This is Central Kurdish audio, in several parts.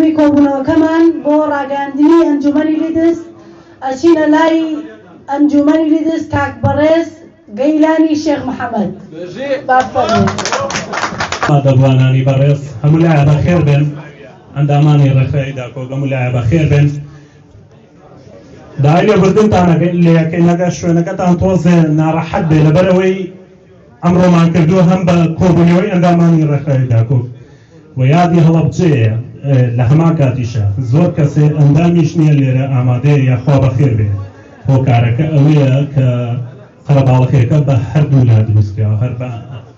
بەڕێوەبەری کۆبوونەوەکەمان بۆ ڕاگەاندنی ئەنجومەنی لیدس ئەچینە لای ئەنجومەنی لیدس کاک بەڕێز گەیلانی شێخ محەممەد دەبوانانی بەڕێز هەموو لایە بەخێر بن ئەندامانی ڕێخەیدا کۆگە هەموو لایە بەخێر بن داوای لێبوردنتان لێەکەینەگە شوێنەکەتان تۆزێ ناڕەحەت بێ لەبەرەوەی ئەمڕۆمان کردووە هەم بە کۆبوونەوەی ئەندامانی ڕێخەیدا کۆ و یادی هەڵەبجەیە لە هەمان کاتیشە زۆر کەسێ ئەندامیش نییە لێرە ئامادەیە یاخوا بەخێر بێ هۆکارەکە ئەوەیە کە قەرەباڵەکەیەکە بە هەردوو لا دروستکراوە هەر بە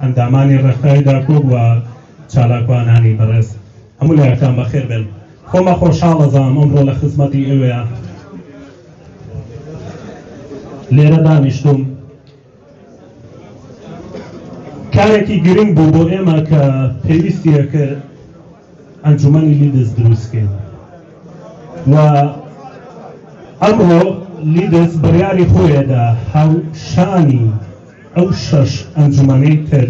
ئەندامانی ڕێخەیدا کۆ و چالاکوانانی بەڕێز هەموو لایەکان بەخێر بن خۆمە خۆشحاڵەزانم ئەمڕۆ لە خزمەتی ئێوەیە لێرە دانیشتوم کارێکی گرنگ بوو بۆ ئێمە کە پێویستیە کە ئەنجومەنی لیدس دروستکەین و ئەمڕۆ لیدس بڕیاری خۆیەدا هاوشانی ئەو شەش ئەنجومەنەی تر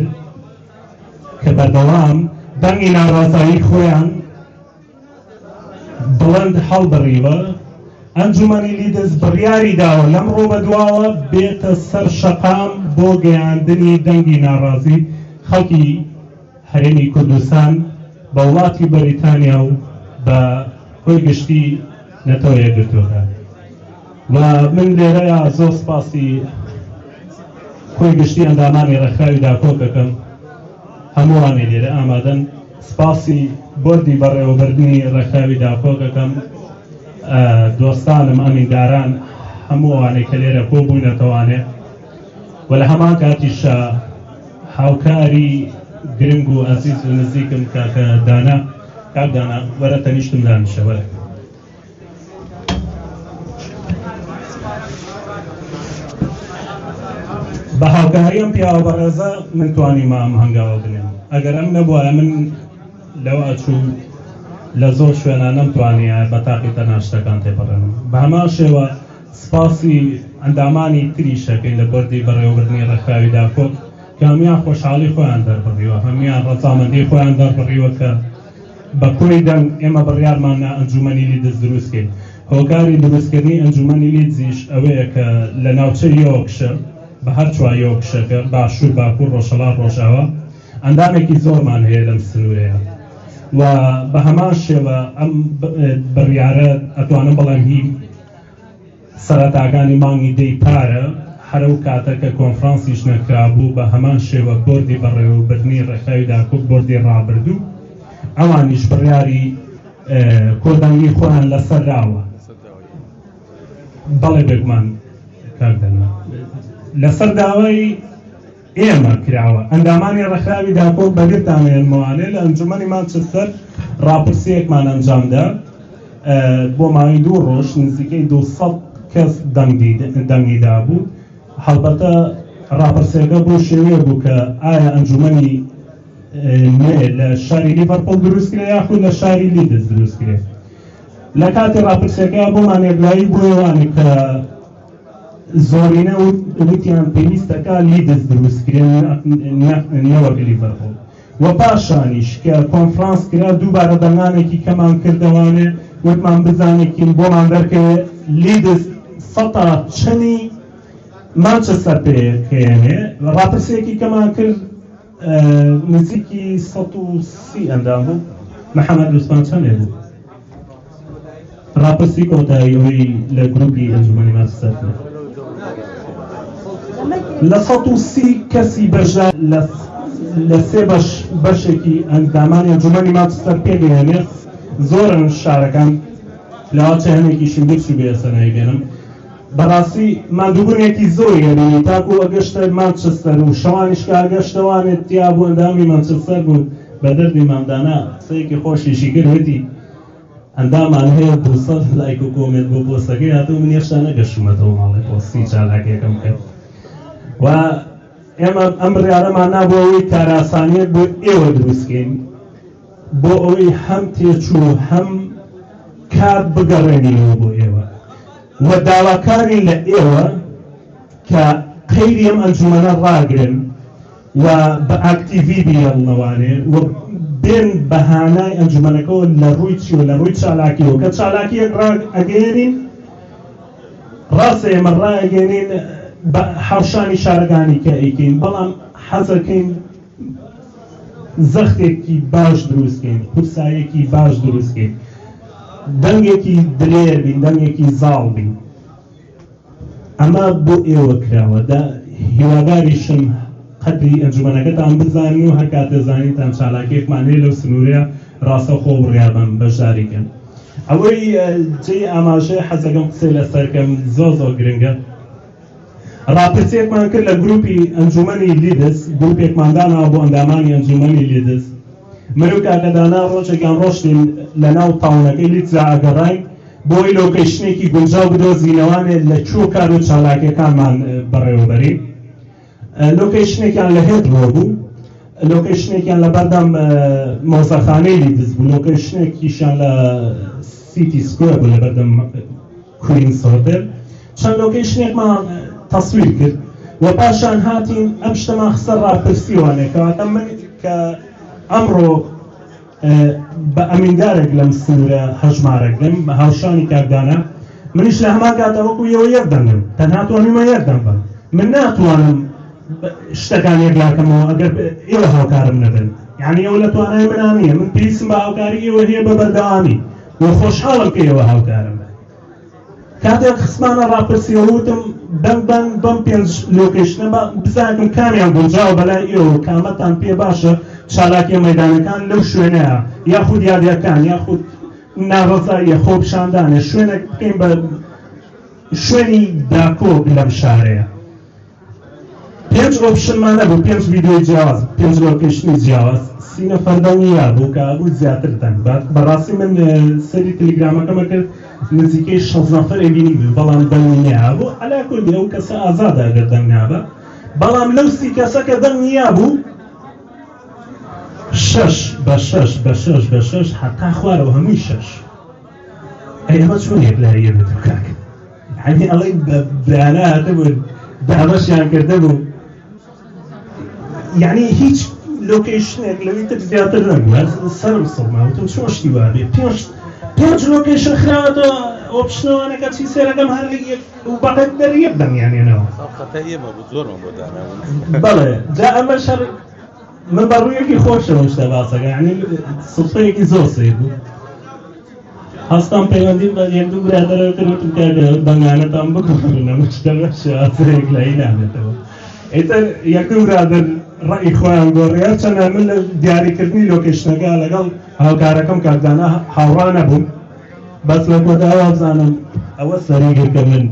کە بەردەوام دەنگی ناڕازایی خۆیان بڵند هەڵبڕیوە ئەنجومەنی لیدس بڕیاری داوە لەمڕۆ بەدواوە بێتە سەر شەقام بۆ گەیاندنی دەنگی ناڕازی خەڵکی هەرێمی کوردستان بە وڵاتی بەریتانیا و بە خۆی گشتی نەتەوە یەکگرتووەکە و من لێرەیە زۆر سپاسی خۆی گشتی ئەندامانی ڕێکخراوی داکۆ دەکەم هەمووانی لێرە ئامادەن سپاسی بۆردی بەڕێوەبردننی ڕێکخراوی داکۆ دەکەم دۆستانم ئەمینداران هەمووانێک کە لێرە کۆ بوونەتەوانێ و لە هەمان کاتیشە هاوکاری گرنگ و ئەزیز و نزیکم کاکە دانا کاک دانا وەرە تەنیشتم دانیشە وەرە بە هاوکاری ئەم پیاوە بەڕێزە من توانیمە ئەم هەنگاوە بنێم ئەگەر ئەم نەبووە من لەوە ئەچوو لە زۆر شوێنە نەمتوانیە بە تاقی تەناشتەکان تێپەڕێنم بە هەمان شێوە سپاسی ئەندامانی تریشەکەی لە بەردی بەڕێوەبردننی ڕێکخراویدا کۆک کە هەمیان خۆشحاڵی خۆیان دەربڕیوە هەمیان ڕەزامەندی خۆیان دەربڕیوە کە بە کوڕی دەنگ ئێمە بڕیارمانە ئەنجومەنی لیدس دروستکەین هۆکاری دروستکردنی ئەنجومەنی لیدزیش ئەوەیە کە لە ناوچەی یۆکشە بە هەر چوار یۆکشەکە باشوور باکوور ڕۆژهەڵات ڕۆژاوە ئەندامێکی زۆرمان هەیە لەم سنوورەیە و بە هەمان شێوە ئەم بڕیارە ئەتوانم بەڵێم هی سەرەتاکانی مانگی دەی پارە هەرە و کاتە کە کۆنفرانسیش نەکرابوو بە هەمان شێوە بۆردی بەڕێوەبردننی ڕێکخراویدا کۆک بۆردی ڕابردوو ئەوانیش بڕیاری کۆدانگی خۆیان لەسەرداوە بەڵێ بێگومان کاکدەنا لەسەر داوای ئێمە کراوە ئەندامانی ڕێکخراویدا کۆک بەگرتانێنمەوانێ لە ئەنجومەنی مانچستەر ڕاپرسیەکمان ئەنجامدا بۆ ماوەی 2 ڕۆژ نزیکەی 200 کەس دەنگیدا بوو هەڵبەتە ڕاپرسیەکە بۆ شێوەیە بوو کە ئایا ئەنجومەنی لە شاری لیڤەرپۆڵ دروستکرێ یاخود لە شاری لیدس دروستکرێ لە کاتی ڕاپرسیەکە بۆمان یەکلایی بۆ ئێوانی کە زۆرینە وتیان پێویستەکە لیدس دروستکرێن نەوەک لیڤەرپۆڵ و پاشانیش کە کۆنفرانس کرا دووبارە دەنگانێکی کەمان کردەوانێ وتمان بزانێکین بۆمان دەرکەوێت لیدس سەتا چەنی مانچستەر پێکەێنێ ڕاپرسیەکی کەمان کرد نزیکی 130 ئەندام بوو محەممەد لوسمان چەندێ بوو ڕاپرسی کۆتاییەوەی لە گروپی ئەنجومەنی مانچستەر لە 130 کەسی بەژە لە سێ بەشێکی ئەندامانی ئەنجومەنی مانچستەر پێگەێنێت زۆرن شارەکان لەوا چەندێکیشم بچوو بێ سەنایی بێنم بەڕاستی مادووبوونێکی زۆری هەبینی تاکو ئەگەشتە مانچستەر و شەوانیش کە ئەگەشتەوانێت تیا بوو ئەندامی مانچستەر بوو بە دەردی مامدانا قسەیەکی خۆشیشی کردوێتی ئەندامان هەیە 200 لایک و کۆمنت بۆ پۆستەکەی هاتوو من هێشتا نەگەشتومەتەوە ماڵی پۆستی چالاکێکم کرد و ئێمە ئەم بڕیارەمان نابووە ئەوەی کاراسانیەت بۆ ئێوە دروستکەین بۆ ئەوەی هەم تێچوو هەم کار بگەڕێنینەوە بۆ ئێوە و داواکاری لە ئێوە کە قەیری ئەم ئەنجومەنە ڕاگرن و بە ئاکتیڤی بیڵنەوانێ و بێن بەهانای ئەنجومەنەکەەوە لە ڕووی چی و لە ڕووی چالاکیەوە کە چالاکیەک ئەگەێنین ڕاستە ئێمە ڕائەگەێنین بە هاوشانی شارەکانی کە ئەیکەین بەڵام حەزەکەین زەختێکی باش دروستکەین قورسایەکی باش دروستکەین دەنگێکی درێر بین دەنگێکی زاڵ بین ئەمە بۆ ئێوە کراوە هیواداریشم قەدری ئەنجومەنەکەتان بزانین و هەر کاتێ زانیتان چالاکیەکمان هەیە لەو سنوورەیە ڕاستەوخۆ بڕیابم بەشداریکەن ئەوەی جێی ئاماژەیە حەزەکەم قسەی لەسەرکەم زۆر گرنگە راپرسیەکمان کرد لە گروپی ئەنجومەنی لیدس گروپێکمان داناوە بۆ ئەندامانی ئەنجومەنی لیدس من و کاکەدانا ڕۆژێکیان ڕۆشتین لە ناو تاونەکەی لیدزا ئەگەڕاین بۆی لۆکەیشنێکی گونجاو بدۆزینەوانێت لە چوو کار و چالاکیەکانمان بەڕێوەبەرین لۆکەیشنێکیان لە هێدرۆ بوو لۆکەیشنێکیان لە بەردەم مۆزەخانەی لیدز بوو لۆکەیشنێکیشیان لە سیتی سکوێر بوو لە بەردەم کوینز هۆتێل چەند لۆکەیشنێکمان تەسویر کرد و پاشان هاتین ئەم شتەمان خسە ڕاپرسیوانێ کەواتە من کە ئەمڕۆ بە ئەمیندارێک لەم سنوورە هەژمارێک دەم بە هاوشانی کاردانە منیش لە هەمان کاتە وەکو ئێوە یەک دەنگم تەنها توانیمە یەک دەم بم من ناتوانم شتەکان یەکلاکەمەوە ئەگەر ئێوە هاوکارم نەبن یعنی ئەوە لە توانای منان نییە من پێویستم بە هاوکاری ئێوە هەیە بە بەردەوامی و خۆشحاڵم کە ئێوە هاوکارم بن کاتێک خسمانە ڕاپرسیەوە وتم دەنگ بەم پێنج لۆکەیشنە بزانم کامیان گونجاو بەلای ئێوە کامەتان پێ باشە چالاکی مەدانەکان لەو شوێنەیە یاخود یادیەکان یاخود ناڕەزاییە خۆپشاندانە شوێنێک بکەین بە شوێنی داکۆک لەم شارەیە پێنج ئۆپشنمانە بوو پێنج ڤیدیۆی جیاواز پێنج لۆکەیشنی جیاواز سی نەفەر دەنگیا بوو کە بوو زیاتر دەنگ بەڕاستی من سەری تەلیگرامەکەمە کرد نزیکەی 16 نەفەر ئەبینی بوو بەڵام دەنگ نیا بوو ئەلا کوردی ئەو کەسە ئازادە ئەگەر دەنگ نابە بەڵام لەو سی کەسە کە دەنگ نیا بوو 6 بە 6 بە 6 بە 6 حتا خوارەوە هەمووی 6 ئەمە چۆنێک لایە بێت کاک یعنی ئەڵێ بەیانە هاتەبوو دامەشیان کردە بوو یعنی هیچ لۆکەیشنێک لەوی تر زیاتر نەبوو سەرم سڵماوتم چۆن شتی وابێ پێنج لۆکەیشن خراوەتەوە ئۆپشنەوانەکە چی سێرەکەم هەر و بەقەت دەریەک دەمیانێنەوە بەڵێ جا ئەمەش هەر من بەڕوویەکی خۆشەوە شتە باسەکە یعنی سوڵفەیەکی زۆر سێ بوو هەستان پەیوەندی بە یەک دوو برادەرەوە کردوتم کە دەنگانەتان بکڕن ئەمە شتە بەشە ئاسەیەک لای نامێتەوە ئیتر یەک دوو برادەر ڕەئی خۆیان گۆڕیار چەندە من لە دیاریکردنی لۆکەیشنەکە لەگەڵ هاوکارەکەم کاردانە هاوڕا نەبووم بەس لە کۆتاوە بزانم ئەوە سەرێگەکە من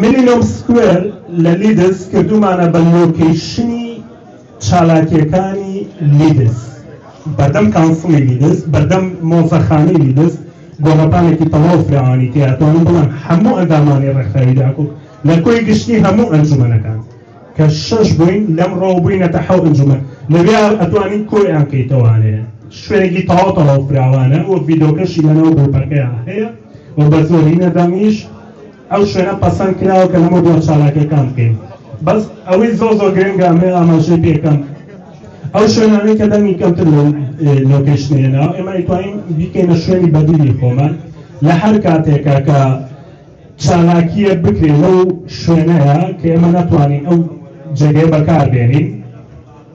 میلینۆم سکوێر لە لیدس کردومانە بە لۆکەیشنی چالاکیەکانی لیدس بەردەم کانسڵی لیدس بەردەم مۆزەخانەی لیدس گۆڕەپانێکی تەواو فراوانی تێهاتوانم بڵێن هەموو ئەندامانی ڕێکخراوی لە کۆی گشتی هەموو ئەنجومەنەکان کە 6 بووین لەم ڕۆ بووینەتە 7 ئەنجومەن لەوێ ئەتوانین کۆیان کەیتەوانەیە شوێنێکی تەواو فراوانە و ڤیدۆکەشی لەنەوە گروپەکەیان هەیە و بە زۆری نەدامیش ئەو شوێنە پەسەند کراوە کە لەمە بۆ چالاکیەکان بکەین بەس ئەوەی زۆر گرنگە ئەمێ ئاماژەی پێکەم ئەو شوێنانەی کە دەمی کەمتر لۆکەیشنێنەوە ئێمە ئەیتوانین بیکەینە شوێنی بەدیلی خۆمان لە هەر کاتێکە کە چالاکیە بکرێ لەو شوێنەیە کە ئێمە نەتوانین ئەو جێگەی بەکاربێنین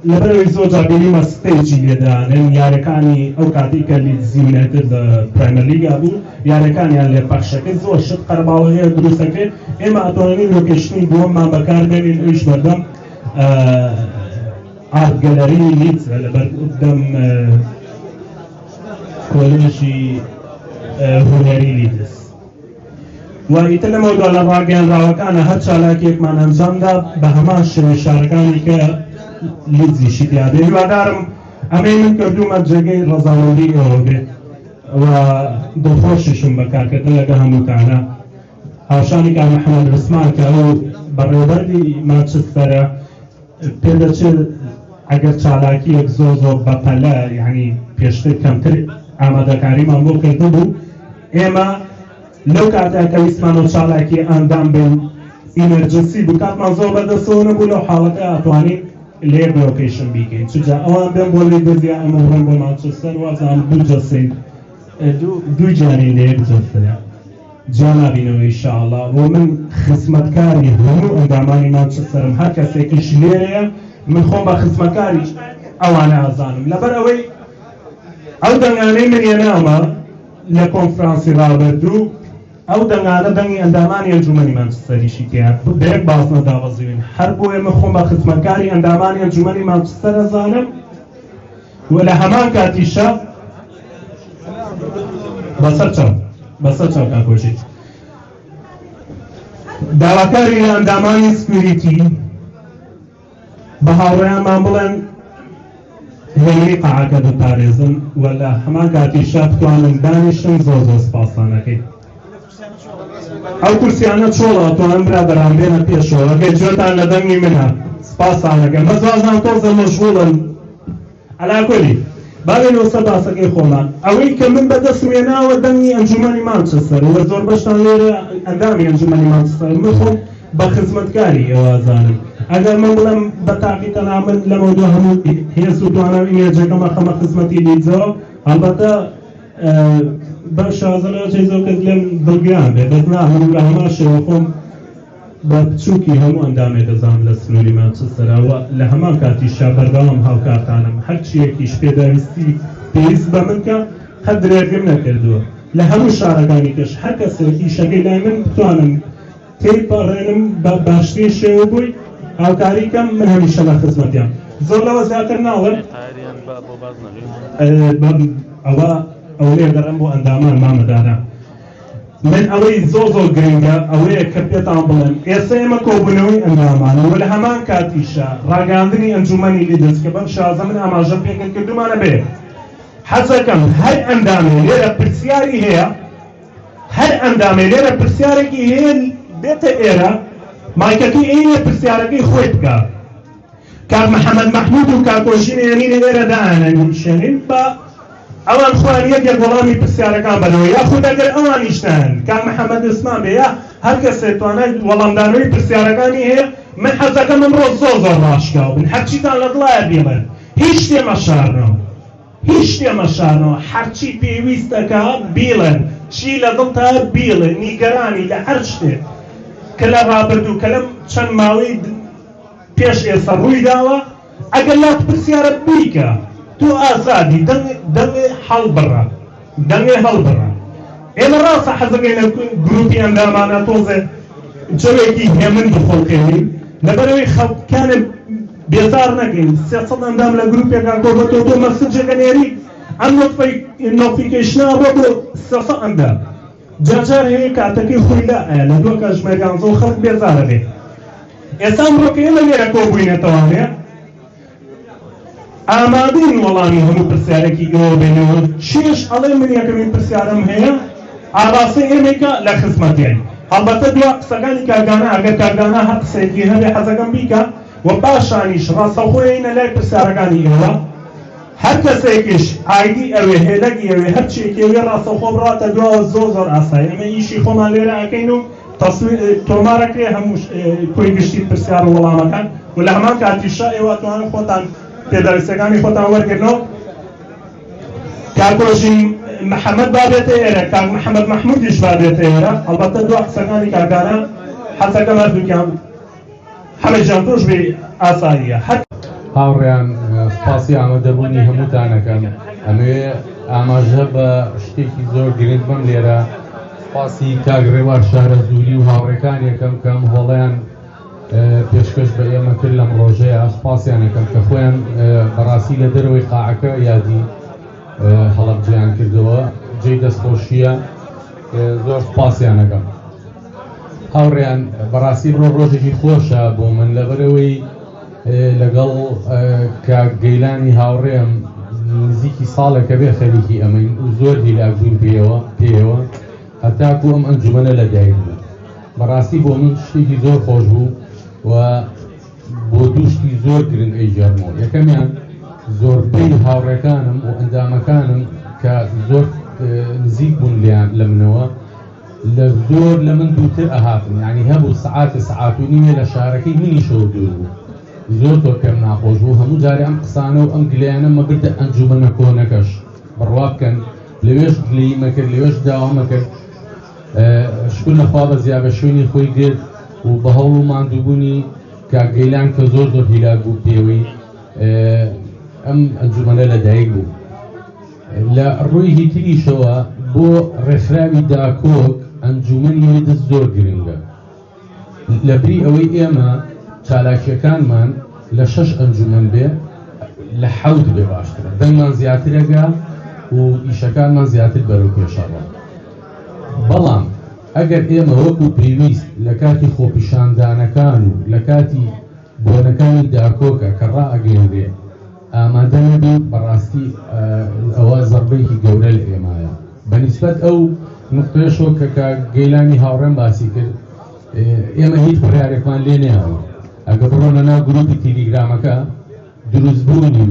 لەبەرەوەی زۆر جابێنیمە ستێجی لێدانن یاریەکانی ئەو کاتی کە لیدزیونێتر لە پرایمەر لیگا بوو یاریەکانیان لێ پەخشەکەی زۆر شت قەرەباڵە هەیە دروستەکرێت ئێمە ئەتوانین لۆکەیشنی دووەممان بەکاربێنین ئەویش بەردەم ئارت گەلەری لیدز لەبەردەم کۆلێژی هونەری لیدز و ئیتر لەمەوەدا لە ڕاگەیاندراوەکانە هەر چالاکیەکمان ئەنجامدا بە هەمان شێوە شارەکانی کە لیدزیشی تیادا هیوادارم ئەمەی من کردومە جێگەی ڕەزاوەندی ئێوە بێت و دڵخۆشیشم بە کارکردن لەگەڵ هەمووتانە هاوشانی کاک محەممەد عوسمان کە ئەو بەڕێوەبەری مانچستەرە پێدەچێت ئەگەر چالاکیەک زۆر بەپەلە یعنی پێشتر کەمتر ئامادەکاریمان بۆ کردو بوو ئێمە لەو کاتێک کە ویستمانەوە چالاکی ئەندام بێن ئیمەرجنسی بکاتمان زۆر بەدەستەوە نەبوو لەو حاڵەکە ئەتوانین لێ بلۆکیشن بیکەین چجا ئەوان بێن بۆ لێ دەزیا ئەمە ڕەن بۆ مانچەستەر وازان دوو جەسەی دوو جاری لێ بجەستەیە جا نابینەوە ئینشاءڵڵا بۆ من خزمەتکاری هەموو ئەندامانی مانچەستەرم هەر کەسێکیش لێرەیە من خۆم بە خزمەتکاری ئەوانە ئازانم لەبەر ئەوەی ئەو دەنگانەی من هێناوە لە کۆنفرانسی ڕابردوو ئەو دەنگانە دەنگی ئەندامانی ئەنجومەنی مانچستەریشی تیا بەیەک باس نەداوەزیوین هەر بۆیە من خۆم بە خزمەتکاری ئەندامانی ئەنجومەنی مانچستەر ئەزانم و لە هەمان کاتیشە بەسەر چاو کاکۆژی داواکاری لە ئەندامانی سکیوریتی بە هاوڕێیانمان بڵێن هێنی قاعەکە بپارێزن و لە هەمان کاتیشە بتوانن دانیشن زۆر سپاسانەکەی ئەو کورسیانە چۆڵە توانن برادەران بێنە پێشەوە ئەگەر گوێتان لە دەنگی منە سپاسانەکەم بەزوازان تۆزە مەشغوڵن ئەلاکۆلی باوێنەوە سەر باسەکەی خۆمان ئەوەی کە من بەدەستم هێناوە دەنگی ئەنجومەنی مانچستەر و زۆر بەشتان لێرە ئەندامی ئەنجومەنی مانچستەر من خۆم بە خزمەتکاری ئێوە ئازانم ئەگەر من بڵێم بە تاقی تەنامن لەمە دوو هەموو هێز و توانم ئیمێجەکەم بە خەمە خزمەتی لیدزەوە هەڵبەتە بە شازەرە چێ زۆر کەس لێم دڵگیان بێ بەس ناهەموو لە هەمان شێوە خۆم بە بچووکی هەموو ئەندامێ دەزانم لە سنووری مانچستەرەوە لە هەمان کاتیشا بەردەوام هاوکارتانم هەر چیەکیش پێویست بە من کە هەر درێژم نەکردووە لە هەموو شارەکانی کەش هەر کەسێکی شەکەی لای من بتوانم تێپەڕێنم بە باشترین شێوە بووی هاوکاریکەم من هەمیشە لە خزمەتیان زۆر لەوە زیاتر ناڵێم ئەو لێ دەڕێم بۆ ئەندامان مامەدانە من ئەوەی زۆر گرنگە ئەوەیە کە پێتان بڵێن ئێستا ئێمە کۆبوونەوەی ئەندامانە و لە هەمان کاتیشە ڕاگەاندنی ئەنجومەنی لیدز کە بەم شازە من ئاماژەم پێکرد کردومانە بێ حەزەکەم هەر ئەندامێ لێرە پرسیاری هەیە هەر ئەندامێ لێرە پرسیارێکی هەیە بێتە ئێرە مایکەکەی ئێنە پرسیارەکەی خۆی بکە کاک محەممەد مەحموود و کاکۆژین ێنینە لێرە دائانەنیشێنین بە ئەوان خوان یەکێک وەڵامی پرسیارەکان بنەوە یاخود ئەگەر ئەوانیشتان کاک محەممەد ئوسمان بێ یا هەر کەسێک توانێت وەڵامدانەوەی پرسیارەکانی هەیە من حەزەکەم ئەمڕۆ زۆر ڕاشکاو بن هەرچیتان لە دڵایە بێڵێن هیچ تێمەشارنەوە هەرچی پێویستەکە بیڵێن چی لە دڵتا بیڵێن نیگەرانی لە هەر شتێک کە لە ڕابردوو کە لەم چەند ماوەی پێش ئێستا ڕووی داوە ئەگەر لات پرسیارە بیکە تو ئازادی دەمێ هەڵبڕە ئێمە ڕاستە حەزەکەی لە گروپی ئەندامانە تۆزێ جەوێکی هێمن بخۆڵکێنین لەبەرەوەی خەڵکانە بێزار نەکەین 300 ئەندام لە گروپێکا کۆبەتەوە تۆ مەسنجێکە نێری ئەم نۆتیفیکیشنە بۆ 300 ئەندام جار هەیە کاتەکەی خۆی لا ئایا لە دووە کاتژمێرگان زۆر خەڵک بێزارە بێ ئێستا ئەمڕۆکە ئێمە لێرە کۆبووینەتەوانێ ئامادەین وەڵامی هەموو پرسیارێکی ئێوە بێنەوە چێش ئەڵێ من یەکەمین پرسیارم هەیە ئاڕاستەی ئێمەیکە لە خزمەتیان هەڵبەتە دووە قسەکانی کارگانە ئەگەر کارگانە هەر قسەیەکی هەبێ حەزەکەم بیکە و پاشانیش ڕاستەوخۆیینە لای پرسیارەکانی ئێوە هەر کەسێکیش ئایدی ئەوێ هێلەکی ئەوێ هەر چیەکی ئەوێ ڕاستەوخۆ بڕاتە دووە زۆر ئاسایی ئەمە ئیشی خۆمان لێرە ئەکەین و تۆمارەکرێ هەموو کۆی گشتی پرسیار و وەڵامەکان و لە هەمان کاتیشە ئێوە توانن خۆتان پێدەویستەکانی خۆتان وەرگرنەوە کاکۆژی محەممەد بابێتە ئێرە کاک محەممەد مەحموودیش بابێتە ئێرە هەڵبەتە دووە قسەکانی کارگانە حەزەکەم هەردووکیان هەمەیجان تۆش بێ ئاساییە هاوڕێیان سپاسی ئامادەبوونی هەمووتانەکەم ئەمێ ئاماژە بە شتێکی زۆر گرنگ بم لێرە سپاسی کاگڕێوار شارە زووری و هاوڕێکانێکم کەم هۆڵیان پێشکەش بە ئێمە کرد لەم ڕۆژەیە سپاسیانەکەم کە خۆیان بەڕاستی لە دەرەوەی قاعەکە یادی هەڵەبجیان کردەوە جێی دەستخۆشیە زۆر سپاسیانەکەم هاوڕێیان بەڕاستی بڕۆ ڕۆژێکی خۆشە بۆ من لەبەرەوەی لەگەڵ کاک گەیلانی هاوڕێم نزیکی ساڵێکە بێ خەریکی ئەمەین و زۆر دیلاکبووین پێیەوە هەتاکو ئەم ئەنجومەنە لەدایک بوو بەڕاستی بۆ من شتێکی زۆر خۆش بوو و بۆ دووشتی زۆر گرنگ ئەیجارمەوە یەکەمیان زۆربەی هاوڕێکانم و ئەندامەکانم کە زۆر نزیک بوون لیان لە منەوە لزور لمن دوتر أهاتن يعني هبو ساعات ونيمة لشاركي مني شو دورو زور تو كم ناقوجو همو جاري أم قصانو أم قليانا ما بدأ أنجومنا كونكش برواب كان لويش قلي مكر لويش داو مكر شكلنا خوابا زيابا شويني خوي قد وبهولو ماندوبوني كاقيلان كزور زور هلاقو بيوي أم أنجومنا لدايقو لا روي هيتري شوا بو رخراوي داكوك أنجومني لد الزور قرنگا لبري أوي إيما چالاكي كان من لشش أنجومن بي لحوت بي باشترا دن من زياترقا و إيشاكان من زياتر بروكي شارا بلان اگر ئێمە وەکو پێویست لە کاتی خۆپیشاندانەکان و لە کاتی بۆنەکانی داکۆکە کە ڕائەگەێنرێ ئامادە نەبین بەڕاستی ئەوە زەربەیەکی گەورە لە ئێمایە بەنسبەت ئەو نقطەیەشەوە کە گەیلانی هاوڕێم باسی کرد ئێمە هیچ بڕیارێکمان لێ نێاوە ئەگە بڕۆنە ناو گروپی تیلیگرامەکە دروستبوونی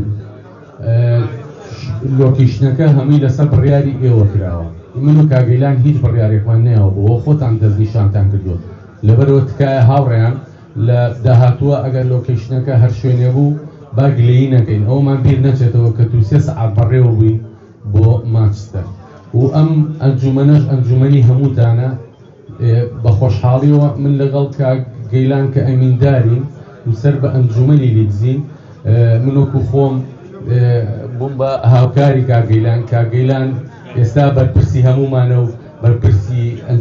لۆکیشنەکە هەمووی لەسەر بڕیاری ئێوە کراوە من و کاگەیلان هیچ بڕیارێکمان نێەوە بۆ خۆتان دەستنیشانتان کردووە لەبەرەوە تکایە هاوڕێیان لە داهاتووە ئەگەر لۆکیشنەکە هەر شوێنێ بوو با گلەیی نەکەین ئەومان بیر نەچێتەوە کە تو 3 سەعات بەڕێوە بووین بۆ مانچستەر و ئەم ئەنجومەنەش ئەنجومەنی هەمووتانە بە خۆشحاڵیەوە من لەگەڵ کاگەیلان کە ئەمیندارین و سەر بە ئەنجومەنی لیدزین من وەکو خۆم بووم بە هاوکاری کاگەیلان ئێستا بەرپرسی هەمومانە و بەرپرسی